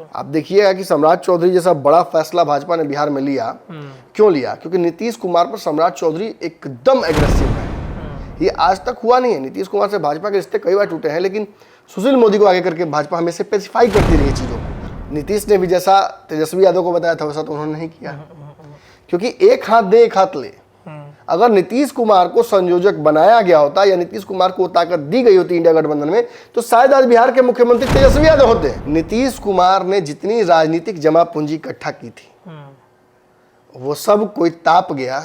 आप देखिएगा कि सम्राट चौधरी जैसा बड़ा फैसला भाजपा ने बिहार में लिया। क्यों लिया? क्योंकि नीतीश कुमार पर सम्राट चौधरी एकदम एग्रेसिव है। ये आज तक हुआ नहीं है। नीतीश कुमार से भाजपा के रिश्ते कई बार टूटे हैं, लेकिन सुशील मोदी को आगे करके भाजपा हमेशा स्पेसिफाई करती रही चीज़ों को। नीतीश ने भी जैसा तेजस्वी यादव को बताया था वैसा तो उन्होंने नहीं किया, क्योंकि एक हाथ दे एक हाथ ले। अगर नीतीश कुमार को संयोजक बनाया गया होता या नीतीश कुमार को ताकत दी गई होती इंडिया गठबंधन में, तो शायद आज बिहार के मुख्यमंत्री तेजस्वी यादव होते। नीतीश कुमार ने जितनी राजनीतिक जमा पूंजी इकट्ठा की थी वो सब कोई ताप गया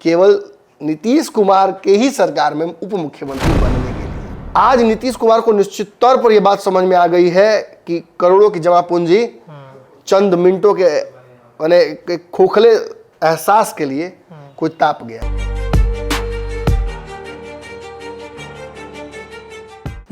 केवल नीतीश कुमार के ही सरकार में उप मुख्यमंत्री बनने के लिए। आज नीतीश कुमार को निश्चित तौर पर यह बात समझ में आ गई है कि करोड़ों की जमा पूंजी चंद मिनटों के माने खोखले एहसास के लिए कोई ताप गया।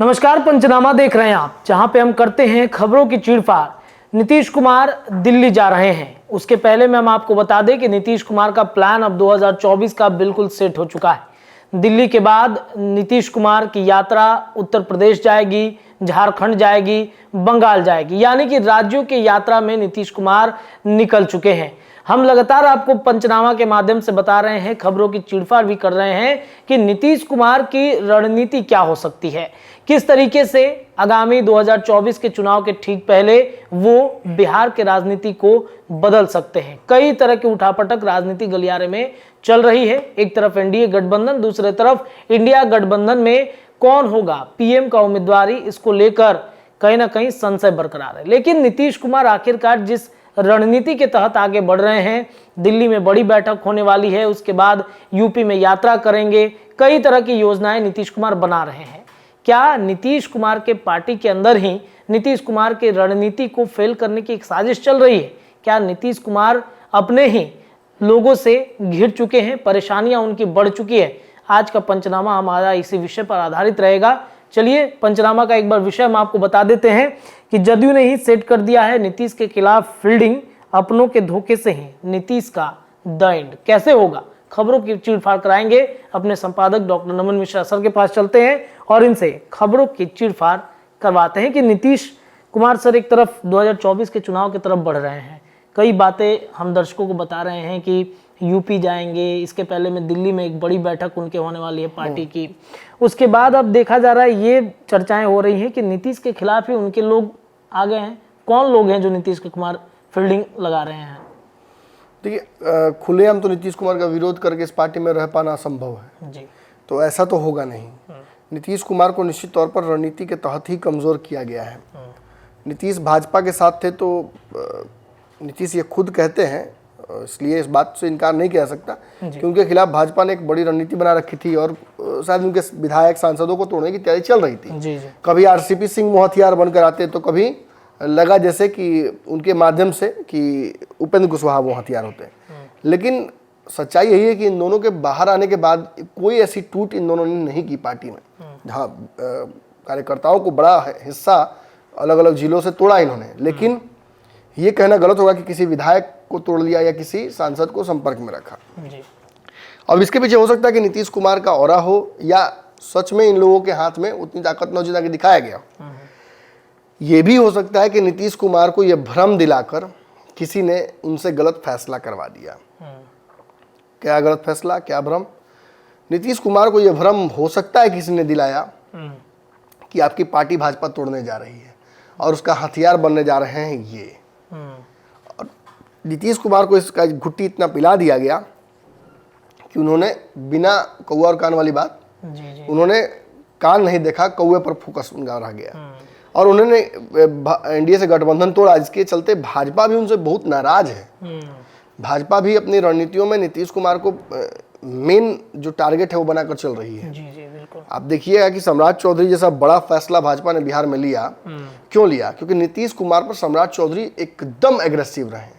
नमस्कार, पंचनामा देख रहे हैं आप, जहां पे हम करते हैं खबरों की चीरफाड़। नीतीश कुमार दिल्ली जा रहे हैं। उसके पहले में हम आपको बता दें कि नीतीश कुमार का प्लान अब 2024 का बिल्कुल सेट हो चुका है। दिल्ली के बाद नीतीश कुमार की यात्रा उत्तर प्रदेश जाएगी, झारखंड जाएगी, बंगाल जाएगी, यानी कि राज्यों की यात्रा में नीतीश कुमार निकल चुके हैं। हम लगातार आपको पंचनामा के माध्यम से बता रहे हैं, खबरों की चीरफाड़ भी कर रहे हैं कि नीतीश कुमार की रणनीति क्या हो सकती है, किस तरीके से आगामी 2024 के चुनाव के ठीक पहले वो बिहार के राजनीति को बदल सकते हैं। कई तरह की उठापटक राजनीति गलियारे में चल रही है। एक तरफ एनडीए गठबंधन, दूसरे तरफ इंडिया गठबंधन में कौन होगा पीएम का उम्मीदवारी, इसको लेकर कहीं ना कहीं संशय बरकरार है। लेकिन नीतीश कुमार आखिरकार जिस रणनीति के तहत आगे बढ़ रहे हैं, दिल्ली में बड़ी बैठक होने वाली है, उसके बाद यूपी में यात्रा करेंगे, कई तरह की योजनाएं नीतीश कुमार बना रहे हैं। क्या नीतीश कुमार के पार्टी के अंदर ही नीतीश कुमार की रणनीति को फेल करने की एक साजिश चल रही है? क्या नीतीश कुमार अपने ही लोगों से घिर चुके हैं, परेशानियां उनकी बढ़ चुकी है? आज का पंचनामा हमारा इसी विषय पर आधारित रहेगा। चलिए पंचनामा का एक बार विषय हम आपको बता देते हैं कि जदयू ने ही सेट कर दिया है नीतीश के खिलाफ फील्डिंग। अपनों के धोखे से ही नीतीश का द एंड कैसे होगा, खबरों की चीरफाड़ कराएंगे। अपने संपादक डॉक्टर नमन मिश्रा सर के पास चलते हैं और इनसे खबरों की चीरफाड़ करवाते हैं कि नीतीश कुमार सर एक तरफ 2024 के चुनाव की तरफ बढ़ रहे हैं। कई बातें हम दर्शकों को बता रहे हैं कि यूपी जाएंगे, इसके पहले में दिल्ली में एक बड़ी बैठक उनके होने वाली है पार्टी की। उसके बाद अब देखा जा रहा है, ये चर्चाएं हो रही हैं कि नीतीश के खिलाफ ही उनके लोग आ गए हैं। कौन लोग हैं जो नीतीश कुमार फील्डिंग लगा रहे हैं? देखिए, खुलेआम तो नीतीश कुमार का विरोध करके इस पार्टी में रह पाना असंभव है जी, तो ऐसा तो होगा नहीं। नीतीश कुमार को निश्चित तौर पर रणनीति के तहत ही कमजोर किया गया है। नीतीश भाजपा के साथ थे तो नीतीश ये खुद कहते हैं, इसलिए इस बात से इनकार नहीं किया सकता कि उनके खिलाफ भाजपा ने एक बड़ी रणनीति बना रखी थी और शायद उनके विधायक सांसदों को तोड़ने की तैयारी चल रही थी। जी। कभी आरसीपी सिंह मोहतियार बनकर आते तो कभी लगा जैसे कि उनके माध्यम से कि उपेंद्र कुशवाहा वो हथियार होते हैं। लेकिन सच्चाई यही है कि इन दोनों के बाहर आने के बाद कोई ऐसी टूट इन दोनों ने नहीं की पार्टी में, जहाँ कार्यकर्ताओं को बड़ा हिस्सा अलग अलग जिलों से तोड़ा इन्होंने। लेकिन ये कहना गलत होगा कि किसी विधायक को तोड़ लिया या किसी सांसद को संपर्क में रखा जी। अब इसके पीछे हो सकता है कि नीतीश कुमार का ऑरा हो या सच में इन लोगों के हाथ में उतनी ताकत न हो जितना कि दिखाया गया। ये भी हो सकता है कि नीतीश कुमार को यह भ्रम दिलाकर किसी ने उनसे गलत फैसला करवा दिया। क्या गलत फैसला, क्या भ्रम? नीतीश कुमार को यह भ्रम हो सकता है किसी ने दिलाया कि आपकी पार्टी भाजपा तोड़ने जा रही है और उसका हथियार बनने जा रहे हैं ये। और नीतीश कुमार को इसका घुट्टी इतना पिला दिया गया कि उन्होंने बिना कौआ और कान वाली बात जी। उन्होंने कान नहीं देखा, कौए पर फोकस उनका रह गया और उन्होंने एनडीए से गठबंधन तोड़ा। इसके चलते भाजपा भी उनसे बहुत नाराज है। भाजपा भी अपनी रणनीतियों में नीतीश कुमार को मेन जो टारगेट है वो बनाकर चल रही है। जी, बिल्कुल। आप देखिएगा कि सम्राट चौधरी जैसा बड़ा फैसला भाजपा ने बिहार में लिया। क्यों लिया? क्योंकि नीतीश कुमार पर सम्राट चौधरी एकदम एग्रेसिव रहे।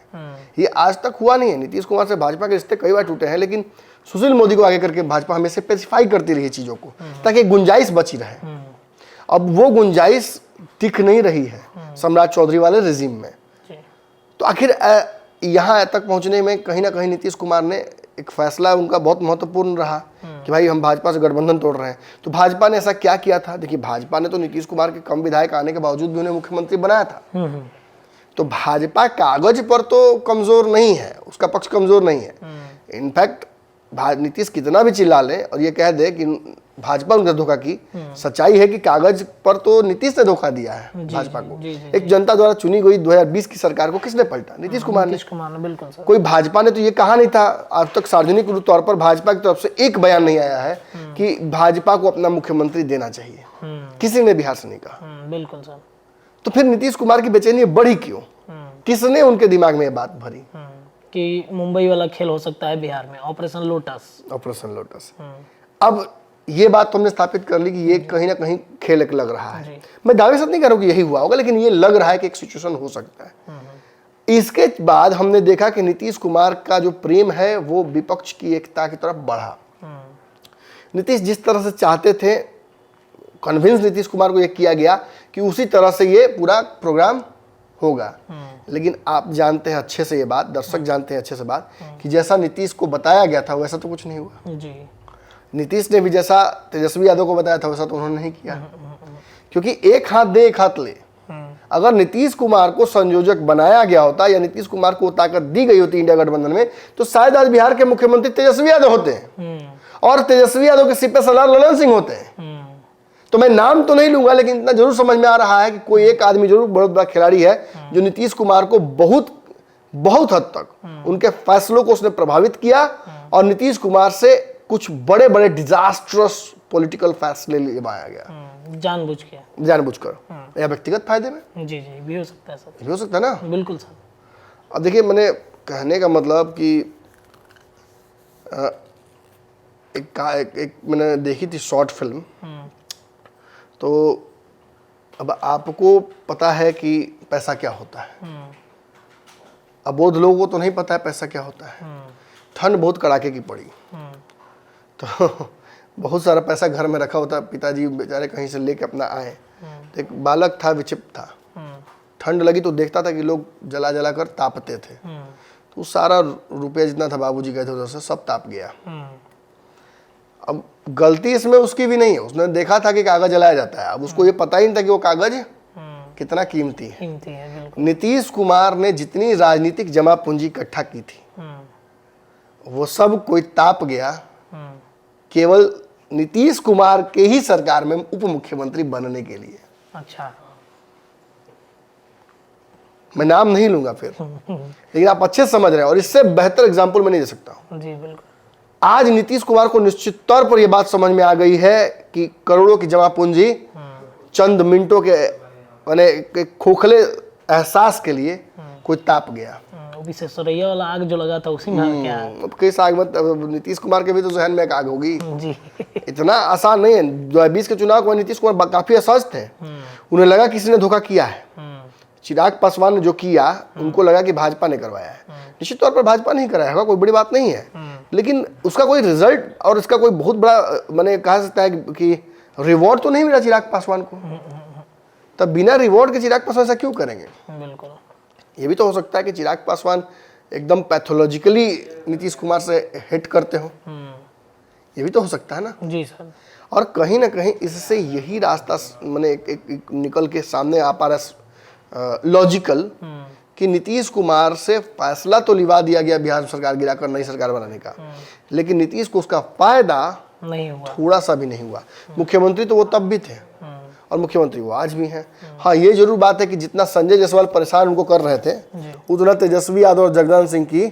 ये आज तक हुआ नहीं है। नीतीश कुमार से भाजपा के रिश्ते कई बार टूटे हैं, लेकिन सुशील मोदी को आगे करके भाजपा हमेशा स्पेसिफाई करती रही चीजों को ताकि गुंजाइश बची रहे। अब वो गुंजाइश दिख नहीं रही है सम्राट चौधरी वाले रिजीम में। तो आखिर यहाँ तक पहुंचने में कहीं ना कहीं नीतीश कुमार ने एक फैसला उनका बहुत महत्वपूर्ण रहा कि भाई हम भाजपा से गठबंधन तोड़ रहे हैं। तो भाजपा ने ऐसा क्या किया था? देखिए, भाजपा ने तो नीतीश कुमार के कम विधायक आने के बावजूद भी उन्हें मुख्यमंत्री बनाया था। तो भाजपा कागज पर तो कमजोर नहीं है, उसका पक्ष कमजोर नहीं है। इनफैक्ट नीतीश कितना भी चिल्ला ले और ये कह दे कि भाजपा उनका धोखा की, सच्चाई है कि कागज पर तो नीतीश ने धोखा दिया है भाजपा को। एक जनता द्वारा चुनी गई 2020 की सरकार को किसने पलटा? नीतीश कुमार ने। बिल्कुल सर। कोई भाजपा ने तो ये कहा नहीं था, आज तक सार्वजनिक तौर पर भाजपा की तरफ से एक बयान नहीं आया है कि भाजपा को अपना मुख्यमंत्री देना चाहिए, किसी ने बिहार से नहीं कहा। बिल्कुल सर। तो फिर नीतीश कुमार की बेचैनी बढ़ी क्यों? किसने उनके दिमाग में ये बात भरी कि मुंबई वाला खेल हो सकता है बिहार में, ऑपरेशन लोटस। Operation lotus. अब ये बात तो हमने स्थापित कर ली कि ये कहीं ना कहीं खेल एक लग रहा है। मैं दावे से नहीं कह रहा हूं कि यही हुआ होगा, लेकिन ये लग रहा है कि एक सिचुएशन हो सकता है। इसके बाद हमने देखा कि नीतीश कुमार का जो प्रेम है वो विपक्ष की एकता की तरफ बढ़ा। नीतीश जिस तरह से चाहते थे, कन्विंस नीतीश कुमार को ये किया गया कि उसी तरह से ये पूरा प्रोग्राम होगा। लेकिन आप जानते हैं अच्छे से ये बात, दर्शक जानते हैं अच्छे से बात, कि जैसा नीतीश को बताया गया था वैसा तो कुछ नहीं हुआ जी। नीतीश ने भी जैसा तेजस्वी यादव को बताया था वैसा तो उन्होंने नहीं किया, क्योंकि एक हाथ दे एक हाथ ले। अगर नीतीश कुमार को संयोजक बनाया गया होता या नीतीश कुमार को ताकत दी गई होती इंडिया गठबंधन में, तो शायद आज बिहार के मुख्यमंत्री तेजस्वी यादव होते हैं और तेजस्वी यादव के सिपे सलार ललन सिंह होते हैं। तो मैं नाम तो नहीं लूंगा, लेकिन इतना जरूर समझ में आ रहा है कि कोई एक आदमी जरूर बहुत बड़ा खिलाड़ी है जो नीतीश कुमार को बहुत हद तक उनके फैसलों को उसने प्रभावित किया और नीतीश कुमार से कुछ बड़े बड़े डिजास्ट्रस पॉलिटिकल फैसले लिवाया गया जानबूझकर या व्यक्तिगत फायदे में। जी जी, भी हो सकता है सर। भी हो सकता है ना। बिल्कुल सर। अब देखिए, मैंने कहने का मतलब कि एक मैंने देखी थी शॉर्ट फिल्म, तो अब आपको पता है कि पैसा क्या होता है, अबोध लोगों को तो नहीं पता है पैसा क्या होता है। ठंड बहुत कड़ाके की पड़ी तो बहुत सारा पैसा घर में रखा होता, पिताजी बेचारे कहीं से लेके अपना आए, तो एक बालक था, विक्षिप्त था, ठंड लगी तो देखता था कि लोग जला जला कर तापते थे, तो सारा रुपया जितना था बाबूजी गए थे उधर से सब ताप गया। अब गलती इसमें उसकी भी नहीं है, उसने देखा था कि कागज जलाया जाता है, अब उसको ये पता ही नहीं था कि वो कागज कितना कीमती है। नीतीश कुमार ने जितनी राजनीतिक जमा पूंजी इकट्ठा की थी वो सब कोई ताप गया केवल नीतीश कुमार के ही सरकार में उप मुख्यमंत्री बनने के लिए। अच्छा, मैं नाम नहीं लूंगा फिर, लेकिन आप अच्छे समझ रहे हैं और इससे बेहतर एग्जाम्पल मैं नहीं दे सकता हूं। जी बिल्कुल। आज नीतीश कुमार को निश्चित तौर पर यह बात समझ में आ गई है कि करोड़ों की जमा पूंजी चंद मिनटों के मैंने खोखले एहसास के लिए कोई ताप गया। सरैया वाला आग जो लगा था उसी में क्या है? अब किस आग मत, नीतीश कुमार के भी तो जहन में एक आग होगी जी। इतना आसान नहीं है। 2020 के चुनाव को नीतीश कुमार काफी असहज थे, उन्हें लगा किसी ने धोखा किया है। चिराग पासवान ने जो किया उनको लगा कि भाजपा ने करवाया है। निश्चित तौर पर भाजपा नहीं कराया होगा, कोई बड़ी बात नहीं है, लेकिन उसका कोई रिजल्ट और इसका कोई बहुत बड़ा मैंने कहा सकता है कि रिवॉर्ड तो नहीं मिला चिराग पासवान को। तब बिना रिवॉर्ड के चिराग पासवान ऐसा क्यों करेंगे? बिल्कुल। ये भी तो हो सकता है कि चिराग पासवान एकदम पैथोलॉजिकली नीतीश कुमार से हिट करते हो, ये भी तो हो सकता है ना। जी सर। और कहीं ना कहीं इससे यही रास्ता मैंने एक निकल के सामने आ पा रहा लॉजिकल कि नीतीश कुमार से फैसला तो लिवा दिया गया बिहार सरकार गिराकर नई सरकार बनाने का, लेकिन नीतीश को उसका फायदा नहीं हुआ, थोड़ा सा भी नहीं हुआ। मुख्यमंत्री तो वो तब भी थे और मुख्यमंत्री वो आज भी हैं। हाँ, ये जरूर बात है कि जितना संजय जायसवाल परेशान उनको कर रहे थे उतना तेजस्वी यादव और जगदान सिंह की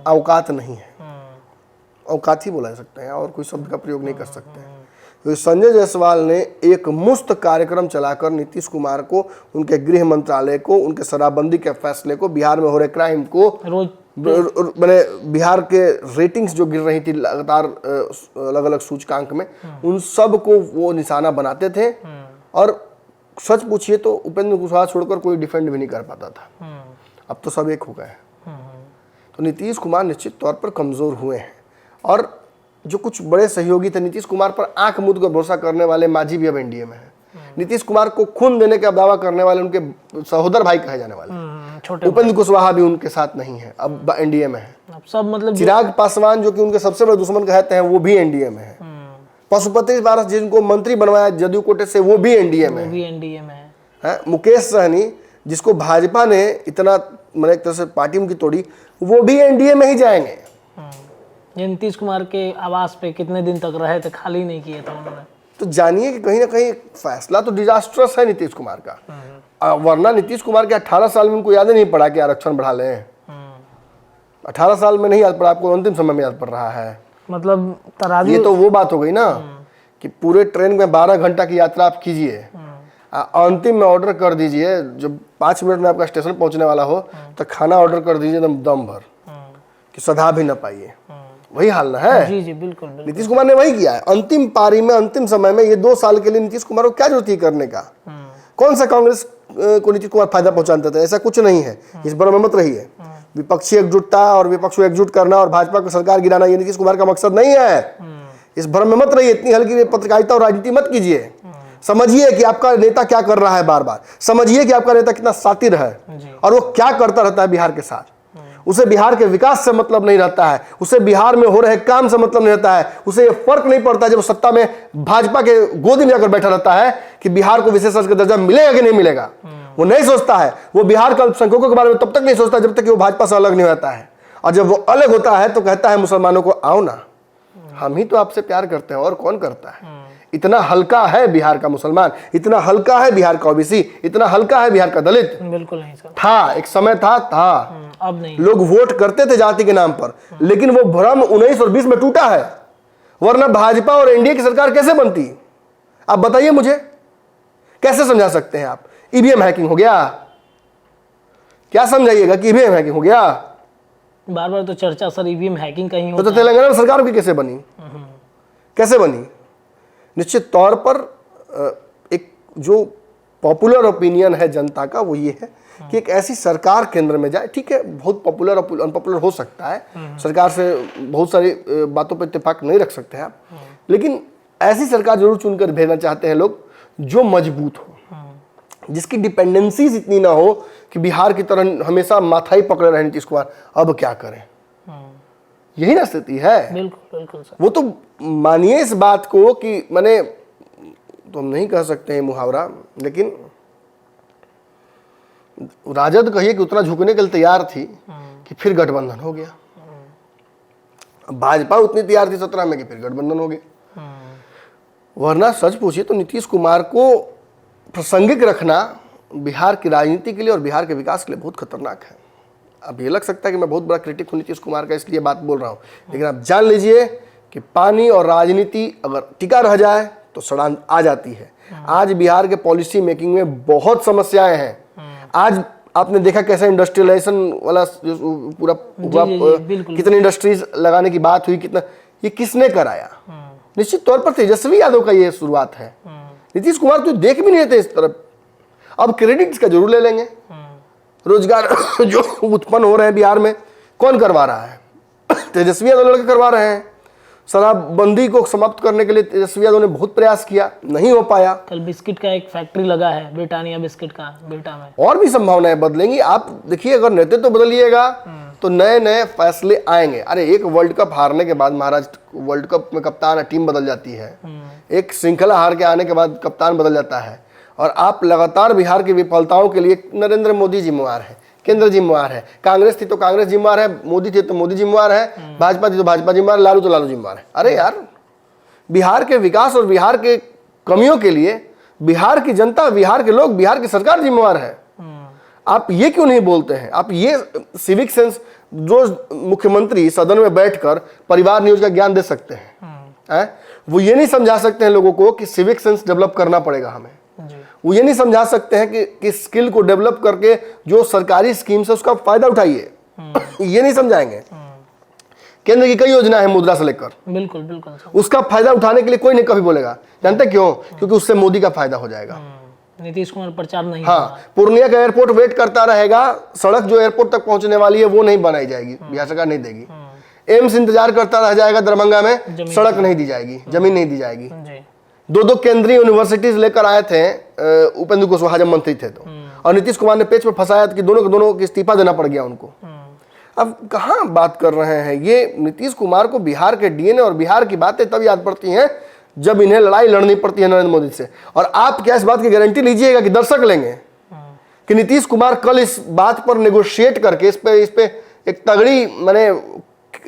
औकात नहीं है। औकात ही बोला जा सकता है और कोई शब्द का प्रयोग नहीं कर सकते हैं। तो संजय जायसवाल ने एक मुफ्त कार्यक्रम चलाकर नीतीश कुमार को, उनके गृह मंत्रालय को, उनके शराबबंदी के फैसले को, बिहार में हो रहे क्राइम को, मैंने बिहार के रेटिंग्स जो गिर रही थी लगातार अलग अलग सूचकांक में, उन सब को वो निशाना बनाते थे। और सच पूछिए तो उपेंद्र कुशवाहा छोड़कर कोई डिफेंड भी नहीं कर पाता था। अब तो सब एक हो गए। तो नीतीश कुमार निश्चित तौर पर कमजोर हुए हैं और जो कुछ बड़े सहयोगी थे नीतीश कुमार पर आंख मूंद कर भरोसा करने वाले मांझी भी अब एनडीए में है। नीतीश कुमार को खून देने का दावा करने वाले उनके सहोदर भाई कहे जाने वाले उपेंद्र कुशवाहा भी उनके साथ नहीं है, अब एनडीए में है। अब सब मतलब चिराग पासवान जो कि उनके सबसे बड़े दुश्मन कहते हैं वो भी एनडीए में है। पशुपति पारस जिनको मंत्री बनवाया जदयू कोटे से वो भी एनडीए में है। एनडीए में है। मुकेश सहनी जिसको भाजपा ने इतना मतलब एक तरह से पार्टी उनकी तोड़ी, वो भी एनडीए में ही जाएंगे। ये नीतीश कुमार के आवास पे कितने दिन तक रहे थे, खाली नहीं किए थे उन्होंने। तो जानिए कि कहीं ना कहीं फैसला तो डिजास्ट्रस है नीतीश कुमार का। वरना नीतीश कुमार के 18 साल में उनको याद ही नहीं पड़ा कि आरक्षण बढ़ा लें। 18 साल में नहीं याद पड़ा, आपको अंतिम समय में याद पड़ रहा है। मतलब तराजू, ये तो वो बात हो गई ना कि पूरे ट्रेन में 12 घंटा की यात्रा आप कीजिए, अंतिम में ऑर्डर कर दीजिए, जब 5 मिनट में आपका स्टेशन पहुंचने वाला हो तो खाना ऑर्डर कर दीजिए दम भर कि सधा भी ना पाइए। वही हाल ना है। जी जी बिल्कुल, बिल्कुल। नीतीश कुमार ने वही किया है अंतिम पारी में, अंतिम समय में। ये 2 साल के लिए नीतीश कुमार को क्या जरूरत है करने का? कौन सा कांग्रेस को नीतीश कुमार फायदा पहुंचाते थे? ऐसा कुछ नहीं है। इस बार में मत रहिए। विपक्षी एकजुटता और विपक्ष को एकजुट करना और भाजपा को सरकार गिराना, ये नीतीश कुमार का मकसद नहीं है। इस भ्रम में मत रहिए। इतनी हल्की पत्रकारिता और राजनीति मत कीजिए। समझिए कि आपका नेता क्या कर रहा है, बार बार समझिए कि आपका नेता कितना शातिर है और वो क्या करता रहता है बिहार के साथ। उसे बिहार के विकास से मतलब नहीं रहता है, उसे बिहार में हो रहे काम से मतलब नहीं रहता है। उसे ये फर्क नहीं पड़ता जब सत्ता में भाजपा के गोदी में जाकर बैठा रहता है कि बिहार को विशेष का दर्जा मिलेगा कि नहीं मिलेगा। वो नहीं सोचता है। वो बिहार के अल्पसंख्यकों के बारे में तब तक नहीं सोचता जब तक कि वो भाजपा से अलग नहीं होता है। और जब वो अलग होता है तो कहता है मुसलमानों को आओ ना, हम ही तो आपसे प्यार करते हैं और कौन करता है। इतना हल्का है बिहार का मुसलमान, इतना हल्का है बिहार का ओबीसी, इतना हल्का है बिहार का दलित। बिल्कुल नहीं सर। था, एक समय था। अब नहीं। लोग वोट करते थे जाति के नाम पर, लेकिन वो भ्रम 19 और 20 में टूटा है। वरना भाजपा और एनडीए की सरकार कैसे बनती? आप बताइए मुझे, कैसे समझा सकते हैं आप? ईवीएम हैकिंग हो गया, क्या समझाइएगा कि ईवीएम हैकिंग हो गया? बार बार तो चर्चा सर ईवीएम हैकिंग कहीं तो तेलंगाना में सरकार की कैसे बनी? कैसे बनी? निश्चित तौर पर एक जो पॉपुलर ओपिनियन है जनता का वो ये है कि एक ऐसी सरकार केंद्र में जाए। ठीक है, बहुत पॉपुलर और अनपॉपुलर हो सकता है, सरकार से बहुत सारी बातों पर इत्तेफाक नहीं रख सकते हैं आप, लेकिन ऐसी सरकार जरूर चुनकर भेजना चाहते हैं लोग जो मजबूत हो, जिसकी डिपेंडेंसीज इतनी ना हो कि बिहार की तरह हमेशा माथा ही पकड़े रहे नीतीश कुमार। अब क्या करें, यही ना स्थिति है। बिल्कुल बिल्कुल सर। वो तो मानिए इस बात को कि मैंने तो हम नहीं कह सकते हैं मुहावरा, लेकिन राजद कहिए कि उतना झुकने के लिए तैयार थी कि फिर गठबंधन हो गया। भाजपा उतनी तैयार थी 17 में कि फिर गठबंधन हो गया। वरना सच पूछिए तो नीतीश कुमार को प्रासंगिक रखना बिहार की राजनीति के लिए और बिहार के विकास के लिए बहुत खतरनाक है। अब ये लग सकता है कि मैं बहुत बड़ा क्रिटिक हूँ नीतीश कुमार का, इसलिए बात बोल रहा हूँ, लेकिन आप जान लीजिए कि पानी और राजनीति अगर टिका रह जाए तो सड़ान आ जाती है। आज बिहार के पॉलिसी मेकिंग में बहुत समस्याएं हैं। आज आपने देखा कैसे इंडस्ट्रियलाइजेशन वाला पूरा कितनी इंडस्ट्रीज लगाने की बात हुई, कितना ये किसने कराया? निश्चित तौर पर तेजस्वी यादव का ये शुरुआत है। नीतीश कुमार तो देख भी नहीं थे इस तरफ। अब क्रेडिट इसका जरूर ले लेंगे। रोजगार जो उत्पन्न हो रहे हैं बिहार में कौन करवा रहा है? तेजस्वी यादव लड़के करवा रहे हैं। शराबबंदी को समाप्त करने के लिए तेजस्वी यादव ने बहुत प्रयास किया, नहीं हो पाया। कल बिस्किट का एक फैक्ट्री लगा है, ब्रिटानिया बिस्किट का बिल्टा में। और भी संभावनाएं बदलेंगी। आप देखिए, अगर नेतृत्व तो बदलिएगा तो नए नए फैसले आएंगे। अरे एक वर्ल्ड कप हारने के बाद महाराज, वर्ल्ड कप में कप्तान टीम बदल जाती है। एक श्रृंखला हार के आने के बाद कप्तान बदल जाता है। और आप लगातार बिहार की विफलताओं के लिए नरेंद्र मोदी जिम्मेवार है, केंद्र जिम्मेवार है, कांग्रेस थी तो कांग्रेस जिम्मेवार है, मोदी थे तो मोदी जिम्मेवार है, भाजपा थी तो भाजपा जिम्मेवार, लालू तो लालू जिम्मेवार है। अरे यार, बिहार के विकास और बिहार के कमियों के लिए बिहार की जनता, बिहार के लोग, बिहार की सरकार जिम्मेवार है। आप ये क्यों नहीं बोलते हैं? आप ये सिविक सेंस जो मुख्यमंत्री सदन में बैठकर परिवार न्यूज का ज्ञान दे सकते हैं, वो ये नहीं समझा सकते हैं लोगों को कि सिविक सेंस डेवलप करना पड़ेगा हमें। वो ये नहीं समझा सकते हैं कि स्किल को डेवलप करके जो सरकारी स्कीम से उसका फायदा उठाइए। ये नहीं समझाएंगे। केंद्र की कई योजना है मुद्रा से लेकर, बिल्कुल बिल्कुल, उसका फायदा उठाने के लिए कोई नहीं कभी बोलेगा। जानते क्यों? क्योंकि उससे मोदी का फायदा हो जाएगा। नीतीश कुमार प्रचार नहीं। हाँ, पूर्णिया का एयरपोर्ट वेट करता रहेगा, सड़क जो एयरपोर्ट तक पहुंचने वाली है वो नहीं बनाई जाएगी, बिहार सरकार नहीं देगी। एम्स इंतजार करता रह जाएगा, दरभंगा में सड़क नहीं दी जाएगी, जमीन नहीं दी जाएगी। 2 केंद्रीय यूनिवर्सिटीज लेकर आए थे उपेंद्र कुशवाहा जब मंत्री थे तो, और नीतीश कुमार ने पेच पे फंसाया कि दोनों के दोनों इस्तीफा देना पड़ गया उनको। अब कहाँ बात कर रहे हैं? ये नीतीश कुमार को बिहार के डीएनए और बिहार की बातें तब याद पड़ती हैं जब इन्हें लड़ाई लड़नी पड़ती है नरेंद्र मोदी से। और आप क्या इस बात की गारंटी लीजिएगा कि दर्शक लेंगे कि नीतीश कुमार कल इस बात पर नेगोशिएट करके इस पे एक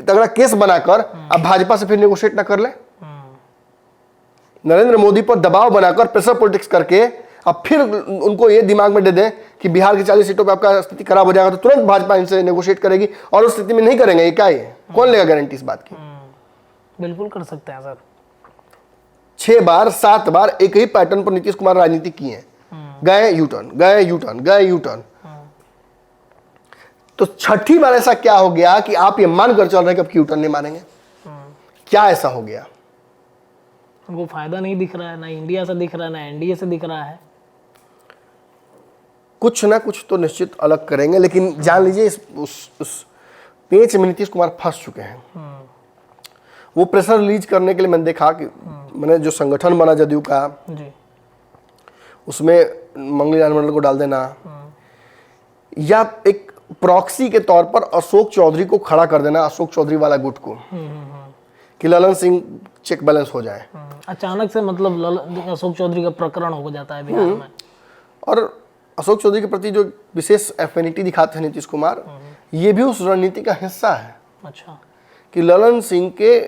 तगड़ा केस बनाकर अब भाजपा से फिर नेगोशिएट ना कर ले, नरेंद्र मोदी पर दबाव बनाकर प्रेशर पॉलिटिक्स करके अब फिर उनको ये दिमाग में दे दें कि बिहार की 40 सीटों पे आपका स्थिति खराब हो जाएगा तो तुरंत भाजपा इनसे नेगोशिएट करेगी, और उस स्थिति में नहीं करेंगे, ये क्या है? कौन लेगा गारंटी इस बात की? बिल्कुल कर सकते हैं सर। 6 बार 7 बार एक ही पैटर्न पर नीतीश कुमार राजनीति किए हैं, गए यूटर्न, गए यूटर्न, गए यूटर्न। तो छठी बार ऐसा क्या हो गया कि आप ये मानकर चल रहे हैं कि अब यूटर्न नहीं मानेंगे? क्या ऐसा हो गया? वो फायदा नहीं दिख रहा है, ना इंडिया से दिख रहा है, ना एनडीए से दिख रहा है। कुछ ना कुछ तो निश्चित अलग करेंगे, लेकिन जान लीजिए उस पेच में नीतीश कुमार फंस चुके हैं। वो प्रेशर रिलीज करने के लिए मैंने देखा कि मैंने जो संगठन बना जदयू का जी, उसमें मंगलीलाल मंडल को डाल देना, या एक प्रॉक्सी के तौर पर अशोक चौधरी को खड़ा कर देना, अशोक चौधरी वाला गुट को, कि ललन सिंह चेक बैलेंस हो जाए। अचानक से मतलब अशोक चौधरी का प्रकरण हो जाता है बिहार में। और अशोक चौधरी के प्रति जो विशेष एफिनिटी दिखाते हैं नीतीश कुमार, ये भी उस रणनीति का हिस्सा है। अच्छा, कि ललन सिंह के,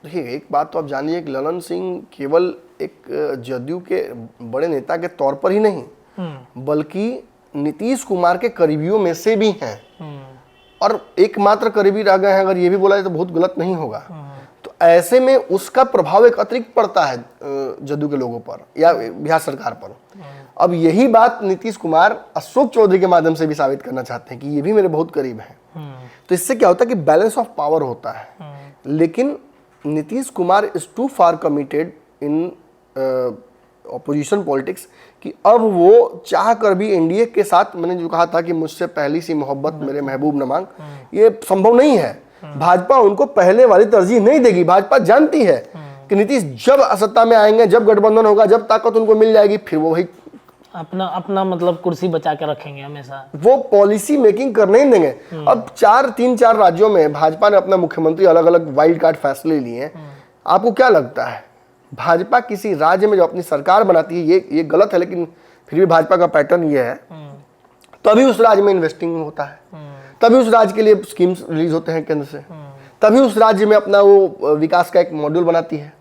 देखिए एक बात तो आप जानिए कि ललन सिंह केवल एक जदयू के बड़े नेता के तौर पर ही नहीं, बल्कि नीतीश कुमार के करीबियों में से भी हैं, और एकमात्र करीबी रह गए हैं, अगर ये भी बोला जाए तो बहुत गलत नहीं होगा। तो ऐसे में उसका प्रभाव एक अतिरिक्त पड़ता है जदयू के लोगों पर या बिहार सरकार पर। अब यही बात नीतीश कुमार अशोक चौधरी के माध्यम से भी साबित करना चाहते हैं कि ये भी मेरे बहुत करीब हैं। तो इससे क्या होता है कि बैलेंस ऑफ पावर होता है। लेकिन Nitish Kumar is too far committed in opposition politics कि अब वो चाह कर भी एनडीए के साथ, मैंने जो कहा था कि मुझसे पहली सी मोहब्बत मेरे महबूब न मांग, ये संभव नहीं है। भाजपा उनको पहले वाली तरजीह नहीं देगी। भाजपा जानती है कि नीतीश जब सत्ता में आएंगे, जब गठबंधन होगा, जब ताकत उनको मिल जाएगी, फिर वो वही अपना मतलब कुर्सी बचा के रखेंगे हमेशा, वो पॉलिसी मेकिंग करने ही देंगे। अब 3-4 राज्यों में भाजपा ने अपना मुख्यमंत्री अलग अलग वाइल्ड कार्ड फैसले लिए हैं। आपको क्या लगता है भाजपा किसी राज्य में जो अपनी सरकार बनाती है, ये गलत है, लेकिन फिर भी भाजपा का पैटर्न ये है, तभी उस राज्य में इन्वेस्टिंग होता है, तभी उस राज्य के लिए स्कीम्स रिलीज होते हैं केंद्र से, तभी उस राज्य में अपना वो विकास का एक मॉड्यूल बनाती है।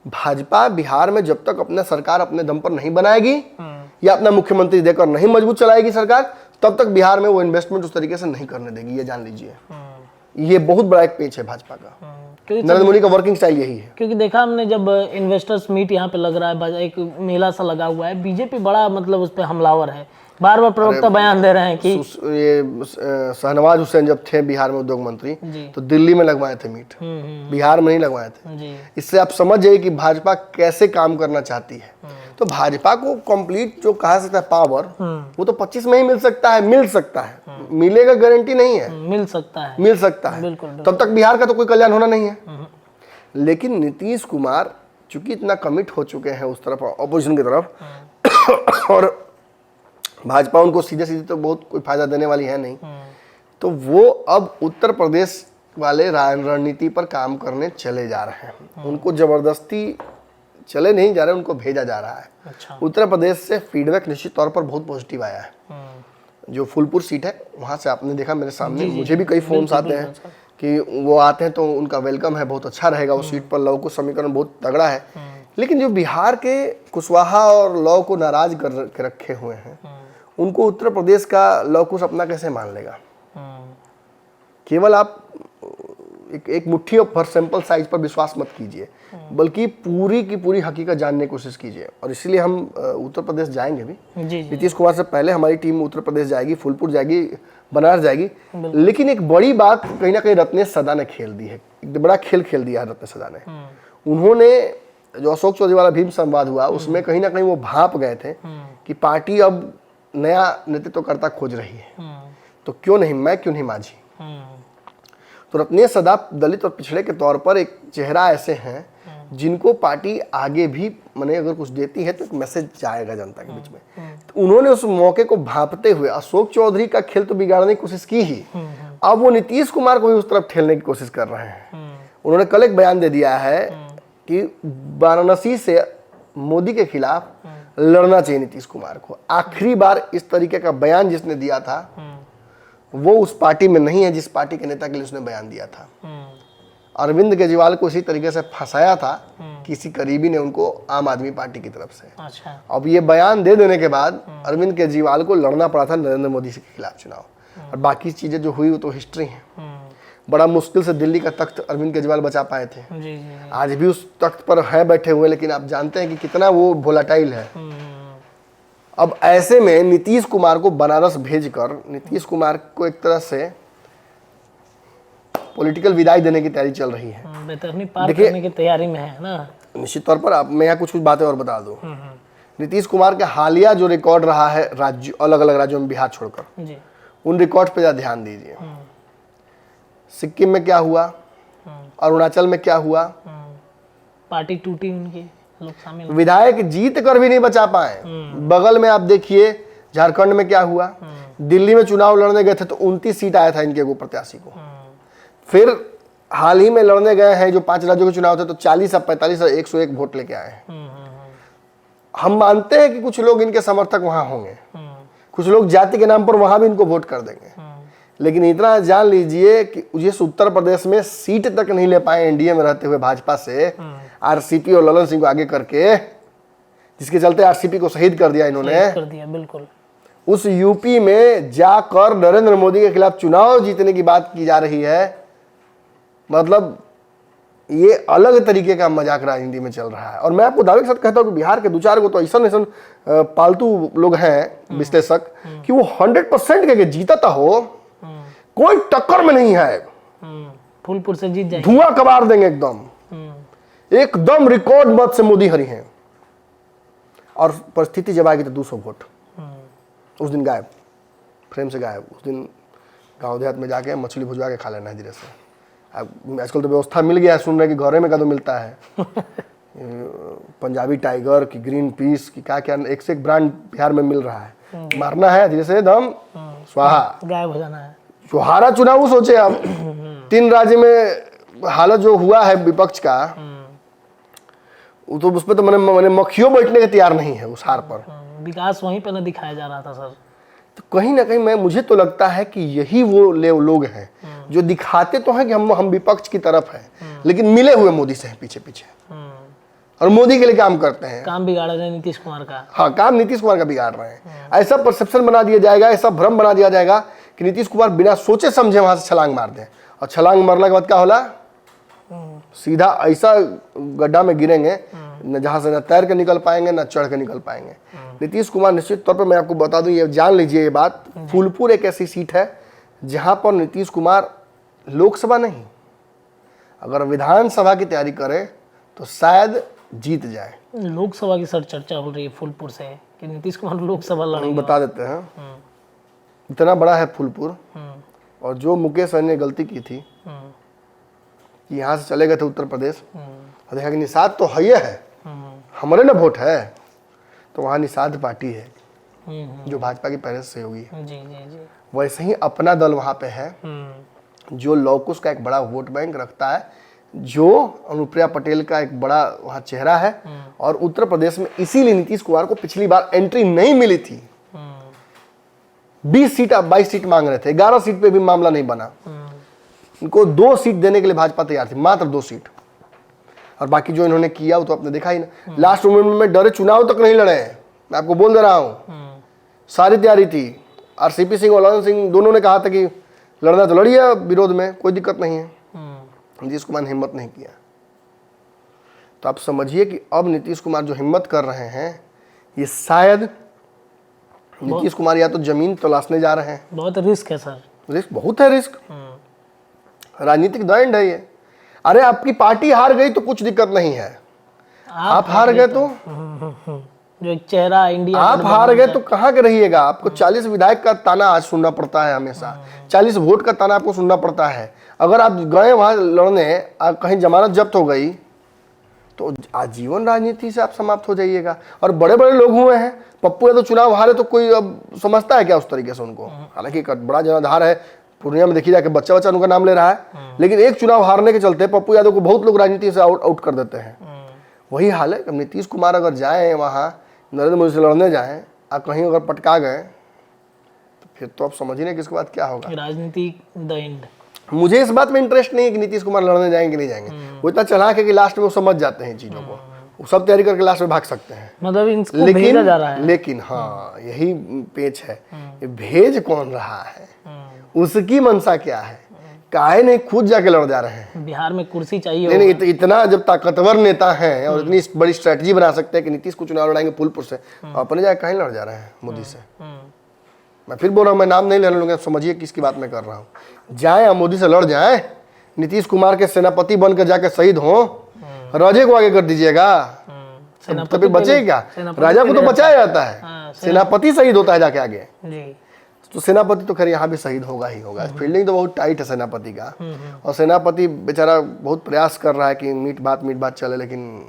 भाजपा बिहार में जब तक अपना सरकार अपने दम पर नहीं बनाएगी या अपना मुख्यमंत्री देकर नहीं मजबूत चलाएगी सरकार, तब तक बिहार में वो इन्वेस्टमेंट उस तरीके से नहीं करने देगी। ये जान लीजिए, ये बहुत बड़ा एक पेच है भाजपा का। नरेंद्र मोदी का वर्किंग स्टाइल यही है। क्योंकि देखा हमने जब इन्वेस्टर्स मीट यहाँ पे लग रहा है, एक मेला सा लगा हुआ है, बीजेपी बड़ा मतलब उस पर हमलावर है, बार बार प्रवक्ता बयान दे रहे हैं कि ये शहनवाज हुसैन जब थे बिहार में उद्योग मंत्री तो दिल्ली में लगवाए थे मीट, बिहार में नहीं लगवाए थे। इससे आप समझ जाइए कि भाजपा कैसे काम करना चाहती है। तो भाजपा को कंप्लीट जो कहा सकता है पावर, वो तो 25 में ही मिल सकता है, मिलेगा गारंटी नहीं है, मिल सकता है। तब तक बिहार का तो कोई कल्याण होना नहीं है। लेकिन नीतीश कुमार चूंकि इतना कमिट हो चुके हैं उस तरफ, ऑपोजिशन की तरफ, और भाजपा उनको सीधे सीधे तो बहुत कोई फायदा देने वाली है नहीं, तो वो अब उत्तर प्रदेश वाले रणनीति पर काम करने चले जा रहे हैं। उनको जबरदस्ती चले नहीं जा रहे, उनको भेजा जा रहा है। अच्छा। उत्तर प्रदेश से फीडबैक निश्चित तौर पर बहुत पॉजिटिव आया है। जो फूलपुर सीट है वहां से आपने देखा मेरे सामने, मुझे भी कई फोन्स आते हैं कि वो आते हैं तो उनका वेलकम है, बहुत अच्छा रहेगा, वो सीट पर लव कुश समीकरण बहुत तगड़ा है। लेकिन जो बिहार के कुशवाहा और लव को नाराज कर के रखे हुए हैं, उनको उत्तर प्रदेश का लव कुश अपना कैसे मान लेगा? केवल आप एक मुट्ठी और सैंपल साइज पर विश्वास मत कीजिए, बल्कि पूरी की पूरी हकीकत जानने की कोशिश कीजिए। और इसलिए हम उत्तर प्रदेश जाएंगे भी। नीतीश कुमार से पहले हमारी टीम उत्तर प्रदेश जाएगी, फूलपुर जाएगी, बनारस जाएगी। लेकिन एक बड़ी बात कहीं ना कहीं रत्नेश सदा ने खेल दी है, एक बड़ा खेल खेल दिया है रत्नेश सदा ने। उन्होंने जो अशोक चौधरी वाला भीम संवाद हुआ, उसमें कहीं ना कहीं वो भाप गए थे कि पार्टी अब नया नेतृत्वकर्ता खोज रही है, तो क्यों नहीं मैं, क्यों नहीं माझी। तो रत्नेश सदा दलित और पिछड़े के तौर पर एक चेहरा ऐसे हैं जिनको पार्टी आगे भी माने अगर कुछ देती है तो एक मैसेज जाएगा जनता के बीच में। तो उन्होंने उस मौके को भांपते हुए अशोक चौधरी का खेल तो बिगाड़ने की कोशिश की ही, अब वो नीतीश कुमार को भी उस तरफ ठेलने की कोशिश कर रहे हैं। उन्होंने कल एक बयान दे दिया है कि वाराणसी से मोदी के खिलाफ लड़ना चाहिए नीतीश कुमार को। आखिरी बार इस तरीके का बयान जिसने दिया था वो उस पार्टी में नहीं है जिस पार्टी के नेता के लिए उसने बयान दिया था। अरविंद केजरीवाल को इसी तरीके से फंसाया था किसी करीबी ने उनको आम आदमी पार्टी की तरफ से। अच्छा। अब ये बयान दे देने के बाद अरविंद केजरीवाल को लड़ना पड़ा था नरेंद्र मोदी के खिलाफ चुनाव, और बाकी चीजें जो हुई वो तो हिस्ट्री है। बड़ा मुश्किल से दिल्ली का तख्त अरविंद केजरीवाल बचा पाए थे। जी जी। आज भी उस तख्त पर है बैठे हुए, लेकिन आप जानते हैं कि कितना वो वोलाटाइल है। अब ऐसे में नीतीश कुमार को बनारस भेजकर नीतीश कुमार को एक तरह से पॉलिटिकल विदाई देने की तैयारी चल रही है। बेतरनी पार करने की तैयारी में है ना। निश्चित तौर पर मैं यहाँ कुछ बातें और बता दूं। नीतीश कुमार का हालिया जो रिकॉर्ड रहा है राज्य अलग अलग राज्यों में बिहार छोड़कर जी। उन रिकॉर्ड पे ज़रा ध्यान दीजिए। सिक्किम में क्या हुआ, अरुणाचल में क्या हुआ, पार्टी टूटी उनकी, लोग शामिल, विधायक जीत कर भी नहीं बचा पाए। बगल में आप देखिए झारखंड में क्या हुआ, दिल्ली में चुनाव लड़ने गए थे तो 29 सीट आया था इनके को प्रत्याशी को। फिर हाल ही में लड़ने गए हैं जो 5 राज्यों के चुनाव थे तो 40 और 45 और 101 वोट लेके आए हैं। हम मानते हैं कि कुछ लोग इनके समर्थक वहां होंगे, कुछ लोग जाति के नाम पर वहां भी इनको वोट कर देंगे, लेकिन इतना जान लीजिए कि जिस उत्तर प्रदेश में सीट तक नहीं ले पाए एनडीए में रहते हुए भाजपा से, आरसीपी और ललन सिंह को आगे करके, जिसके चलते आरसीपी को शहीद कर दिया इन्होंने, कर दिया बिल्कुल। उस यूपी में जाकर नरेंद्र मोदी के खिलाफ चुनाव जीतने की बात की जा रही है। मतलब ये अलग तरीके का मजाक राजनीति में चल रहा है। और मैं आपको दावे के साथ कहता हूँ कि बिहार के 2-4 को तो ऐसा पालतू लोग हैं विश्लेषक कि वो 100% के जीतता हो, कोई टक्कर में नहीं है, फूलपुर से जीत जाएंगे, धुआं कबार देंगे एकदम रिकॉर्ड मत से मोदी हरी हैं। और परिस्थिति जब आएगी तो 200 वोट उस दिन गायब, फ्रेम से गायब। उस दिन गाँव देहात में जाके मछली भुजवा के खा लेना है धीरे से। अब आजकल तो व्यवस्था मिल गया है, सुन रहे कि घरे में का तो मिलता है पंजाबी टाइगर की, ग्रीन पीस की, क्या क्या एक से एक ब्रांड बिहार में मिल रहा है। मारना है धीरे से दम स्वाहा, गायब हो जाना है। चौहारा चुनाव सोचे अब 3 राज्य में हालत जो हुआ है विपक्ष का, तो उस पर तो मैंने मक्खियों बैठने के तैयार नहीं है उस हार पर। विकास वहीं पर न दिखाया जा रहा था सर। तो कहीं ना कहीं मुझे तो लगता है कि यही वो लोग हैं जो दिखाते तो हैं कि हम विपक्ष की तरफ हैं, लेकिन मिले हुए मोदी से हैं पीछे पीछे, और मोदी के लिए काम करते हैं। काम बिगाड़ रहे हैं नीतीश कुमार का। हाँ, काम नीतीश कुमार का बिगाड़ रहे हैं। ऐसा परसेप्शन बना दिया जाएगा, ऐसा भ्रम बना दिया जाएगा कि नीतीश कुमार बिना सोचे समझे वहां से छलांग मार दें, और छलांग मारने के बाद क्या होला, सीधा ऐसा गड्ढा में गिरेंगे न जहां से न तैर के निकल पाएंगे न चढ़ के निकल पाएंगे। नीतीश कुमार निश्चित तौर पर, मैं आपको बता दूं, ये जान लीजिए ये बात, फूलपुर एक ऐसी सीट है जहां पर नीतीश कुमार लोकसभा नहीं, अगर विधानसभा की तैयारी करें तो शायद जीत जाए। लोकसभा की सर चर्चा हो रही है फूलपुर से कि नीतीश कुमार लोकसभा लड़ेंगे। बता देते हैं, इतना बड़ा है फूलपुर, और जो मुकेश सहनी ने गलती की थी कि यहाँ से चले गए थे उत्तर प्रदेश और देखा कि निषाद तो है, हमारे ना वोट है, तो वहाँ निषाद पार्टी है जो भाजपा की पहले से होगी। जी जी जी। वैसे ही अपना दल वहाँ पे है जो लौकुश का एक बड़ा वोट बैंक रखता है, जो अनुप्रिया पटेल का एक बड़ा वहाँ चेहरा है, और उत्तर प्रदेश में इसीलिए नीतीश कुमार को पिछली बार एंट्री नहीं मिली थी। 20 सीट 22 सीट मांग रहे थे, 11 सीट पे भी मामला नहीं बना। इनको 2 सीट देने के लिए भाजपा तैयार थी, मात्र 2 सीट, और बाकी जो इन्होंने किया वो तो आपने देखा ही ना। लास्ट मोमेंट में डरे चुनाव तक नहीं लड़े, मैं आपको बोल दे रहा हूँ, सारी तैयारी थी। आरसीपी सिंह और ललन सिंह दोनों ने कहा था कि लड़ना तो लड़िए, विरोध में कोई दिक्कत नहीं है। नीतीश कुमार ने हिम्मत नहीं किया। तो आप समझिए कि अब नीतीश कुमार जो हिम्मत कर रहे हैं, ये शायद नीतीश कुमार या तो जमीन तलाशने जा रहे हैं। बहुत रिस्क है सर, रिस्क बहुत है, रिस्क राजनीतिक दंड है ये। अरे आपकी पार्टी हार गई तो कुछ दिक्कत नहीं है, आप हार गए तो जो एक चेहरा इंडिया, आप हार गए तो कहाँ के रहिएगा। आपको 40 विधायक का ताना आज सुनना पड़ता है, हमेशा 40 वोट का ताना आपको सुनना पड़ता है। अगर आप गए वहां लड़ने, कहीं जमानत जब्त हो गई तो आजीवन राजनीति से आप समाप्त हो जाइएगा। और बड़े बड़े लोग हुए हैं, पप्पू यादव चुनाव हारे तो कोई अब समझता है क्या उस तरीके से उनको, हालांकि बड़ा जनाधार है पूर्णिया में, देखी जाके बच्चा बच्चा उनका नाम ले रहा है, लेकिन एक चुनाव हारने के चलते पप्पू यादव को बहुत लोग राजनीति से आउट कर देते हैं। वही हाल है। नीतीश कुमार अगर जाए वहाँ नरेंद्र मोदी से लड़ने जाएं और कहीं अगर पटका गए तो फिर तो आप समझ ही नहीं कि इसके बाद क्या होगा। राजनीति द एंड। मुझे इस बात में इंटरेस्ट नहीं है कि नीतीश कुमार लड़ने जाएंगे नहीं जाएंगे, वो इतना चालाक है कि लास्ट में वो समझ जाते हैं चीज़ों को, वो सब तैयारी करके लास्ट में भाग सकते हैं। मतलब इनको भेजा जा रहा है। लेकिन हाँ यही पेच है, ये भेज कौन रहा है, उसकी मंशा क्या है, काहे नहीं खुद जाके लड़ जा रहे हैं। बिहार में कुर्सी चाहिए नहीं नहीं, इतना जब ताकतवर नेता हैं और इतनी बड़ी स्ट्रेटजी बना सकते हैं कि नीतीश को चुनाव लड़ाएंगे फूलपुर से, अपने जाके कहीं लड़ जा रहे हैं मोदी से। मैं फिर बोल रहा हूँ, मैं नाम नहीं लेने लूंगा, समझिए किसकी बात मैं कर रहा हूँ। जाए या मोदी से लड़ जाए, नीतीश कुमार के सेनापति बनकर जाके शहीद हो, राजे को आगे कर दीजिएगा तो फिर बचेगा क्या? राजा को तो बचाया जाता है, सेनापति शहीद होता है जाके आगे। तो सेनापति तो खैर यहाँ भी शहीद होगा ही होगा। फील्डिंग तो बहुत टाइट है सेनापति का, और सेनापति बेचारा बहुत प्रयास कर रहा है कि मीट भात चले, लेकिन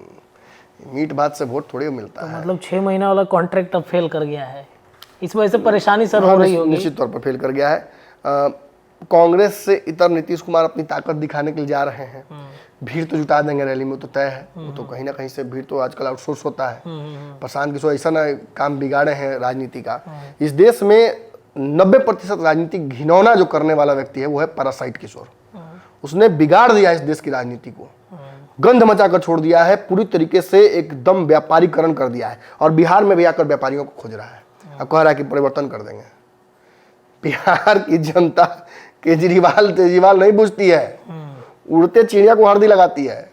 मीट भात से वोट थोड़ी मिलता है। मतलब 6 महीना वाला कॉन्ट्रैक्ट अब फेल कर गया है, इस वजह से परेशानी सर हो रही होगी। निश्चित तौर पर फेल कर गया है। कांग्रेस से इतर नीतीश कुमार अपनी ताकत दिखाने के लिए जा रहे हैं, भीड़ तो जुटा देंगे रैली में, तो तय है। वो तो कहीं ना कहीं से भीड़ तो आजकल आउटसोर्स होता है। प्रशांत किशोर ऐसा ना काम बिगाड़े हैं राजनीति का। इस देश में 90% राजनीति घिनौना जो करने वाला व्यक्ति है वो है पैरासाइट किशोर। उसने बिगाड़ दिया इस देश की राजनीति को, गंध मचाकर छोड़ दिया है, पूरी तरीके से एकदम व्यापारीकरण कर दिया है, और बिहार में भी आकर व्यापारियों को खोज रहा है। अब कह रहा है कि परिवर्तन कर देंगे। बिहार की जनता केजरीवाल नहीं पूछती है, उड़ते चिड़िया को हल्दी लगाती है,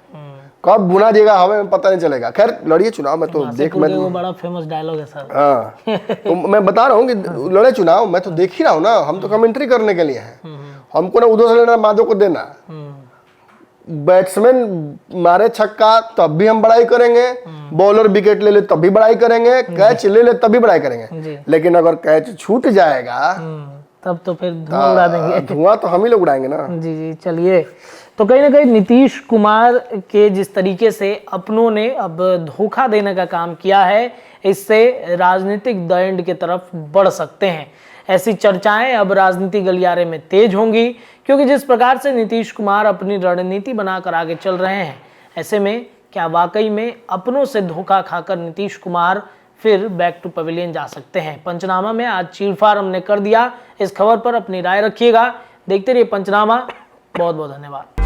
कब बुना देगा हमें में पता नहीं चलेगा। खैर लड़िए चुनाव में तो देख, मैं वो बड़ा फेमस डायलॉग है सर। हाँ तो मैं बता रहा हूँ कि लड़े चुनाव, मैं तो देख ही रहा हूँ ना, हम तो कमेंट्री करने के लिए हैं। हमको ना उधर से लेना माधो को देना, बैट्समैन मारे छक्का तब भी हम बड़ाई करेंगे, बॉलर विकेट ले ले तब भी बड़ाई करेंगे, कैच ले ले तब भी बड़ाई करेंगे, लेकिन अगर कैच छूट जाएगा तब तो फिर धुआं उड़ा देंगे। धुआं तो हम ही लोग उड़ाएंगे ना। जी जी, चलिए। तो कहीं ना कहीं नीतीश कुमार के जिस तरीके से अपनों ने अब धोखा देने का काम किया है, इससे राजनीतिक द एंड की तरफ बढ़ सकते हैं। ऐसी चर्चाएं अब राजनीति गलियारे में तेज होंगी, क्योंकि जिस प्रकार से नीतीश कुमार अपनी रणनीति बनाकर आगे चल रहे हैं, ऐसे में क्या वाकई में अपनों से धोखा खाकर नीतीश कुमार फिर बैक टू पवेलियन जा सकते हैं? पंचनामा में आज चीरफाड़ हमने कर दिया। इस खबर पर अपनी राय रखिएगा। देखते रहिए पंचनामा। बहुत बहुत धन्यवाद।